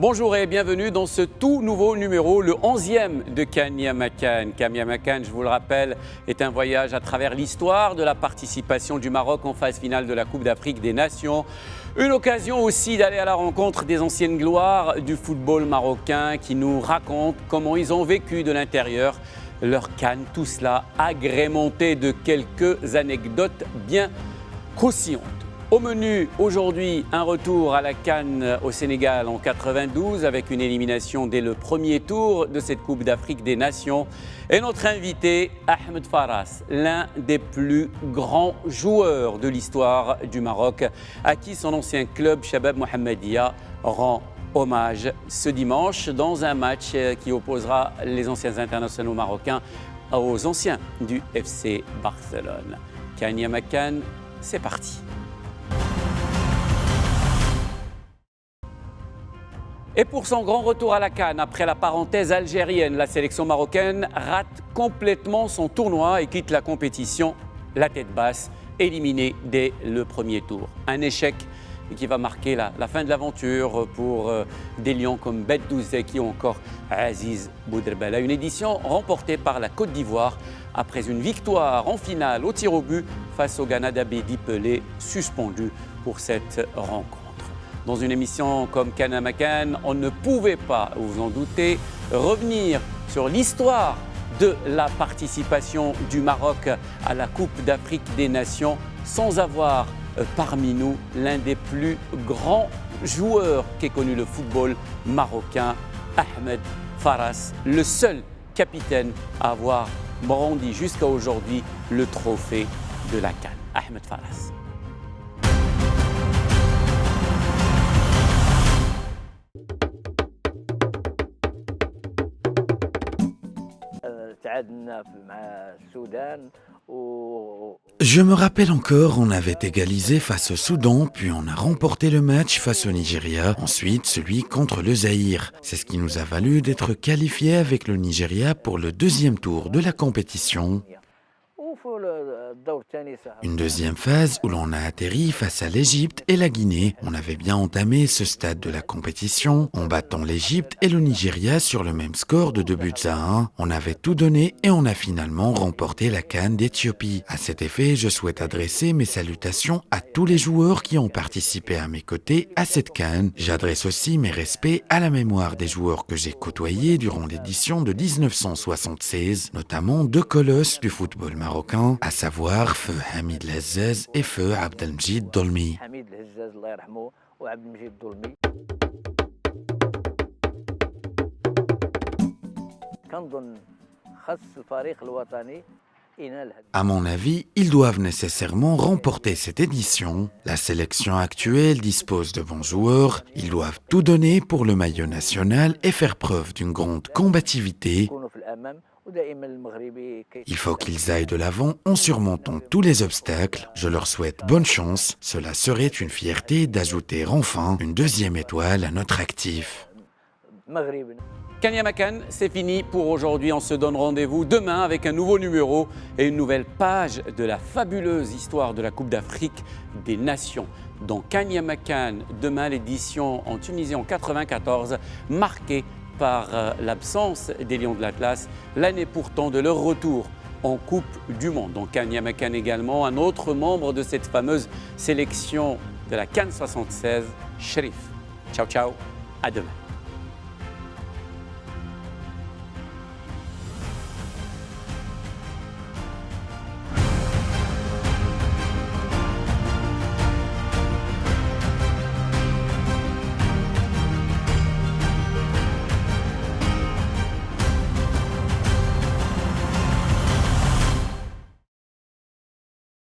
Bonjour et bienvenue dans ce tout nouveau numéro, le 11e de Can Ya Makan. Can Ya Makan, je vous le rappelle, est un voyage à travers l'histoire de la participation du Maroc en phase finale de la Coupe d'Afrique des Nations. Une occasion aussi d'aller à la rencontre des anciennes gloires du football marocain qui nous racontent comment ils ont vécu de l'intérieur leur CAN. Tout cela agrémenté de quelques anecdotes bien croustillantes. Au menu, aujourd'hui, un retour à la CAN au Sénégal en 92 avec une élimination dès le premier tour de cette Coupe d'Afrique des Nations. Et notre invité, Ahmed Faras, l'un des plus grands joueurs de l'histoire du Maroc, à qui son ancien club Shabab Mohammedia rend hommage ce dimanche dans un match qui opposera les anciens internationaux marocains aux anciens du FC Barcelone. Can Ya Makan, c'est parti. Et pour son grand retour à la CAN, après la parenthèse algérienne, la sélection marocaine rate complètement son tournoi et quitte la compétition la tête basse, éliminée dès le premier tour. Un échec qui va marquer la fin de l'aventure pour des lions comme Beddou Zeki ou encore Aziz Bouderbala. Une édition remportée par la Côte d'Ivoire après une victoire en finale au tir au but face au Ghana d'Abedi Pelé, suspendu pour cette rencontre. Dans une émission comme Can Ya Makan, on ne pouvait pas, vous vous en doutez, revenir sur l'histoire de la participation du Maroc à la Coupe d'Afrique des Nations sans avoir parmi nous l'un des plus grands joueurs qu'ait connu le football marocain, Ahmed Faras, le seul capitaine à avoir brandi jusqu'à aujourd'hui le trophée de la CAN. Ahmed Faras. Je me rappelle encore, on avait égalisé face au Soudan, puis on a remporté le match face au Nigeria, ensuite celui contre le Zaïre. C'est ce qui nous a valu d'être qualifiés avec le Nigeria pour le deuxième tour de la compétition. Une deuxième phase où l'on a atterri face à l'Égypte et la Guinée. On avait bien entamé ce stade de la compétition en battant l'Égypte et le Nigeria sur le même score de 2-1. On avait tout donné et on a finalement remporté la CAN d'Éthiopie. À cet effet, je souhaite adresser mes salutations à tous les joueurs qui ont participé à mes côtés à cette CAN. J'adresse aussi mes respects à la mémoire des joueurs que j'ai côtoyés durant l'édition de 1976, notamment deux colosses du football marocain, à savoir Feu Hamid Lazzaz et Feu Abdelmjid Dolmi. À mon avis, ils doivent nécessairement remporter cette édition. La sélection actuelle dispose de bons joueurs. Ils doivent tout donner pour le maillot national et faire preuve d'une grande combativité. Il faut qu'ils aillent de l'avant en surmontant tous les obstacles. Je leur souhaite bonne chance. Cela serait une fierté d'ajouter enfin une deuxième étoile à notre actif. Can Ya Makan, c'est fini pour aujourd'hui. On se donne rendez-vous demain avec un nouveau numéro et une nouvelle page de la fabuleuse histoire de la Coupe d'Afrique des Nations. Dans Can Ya Makan, demain l'édition en Tunisie en 1994, marquée par l'absence des Lions de l'Atlas, l'année pourtant de leur retour en Coupe du Monde. Donc Can Ya Makan également, un autre membre de cette fameuse sélection de la CAN 76, Cherif. Ciao, ciao, à demain.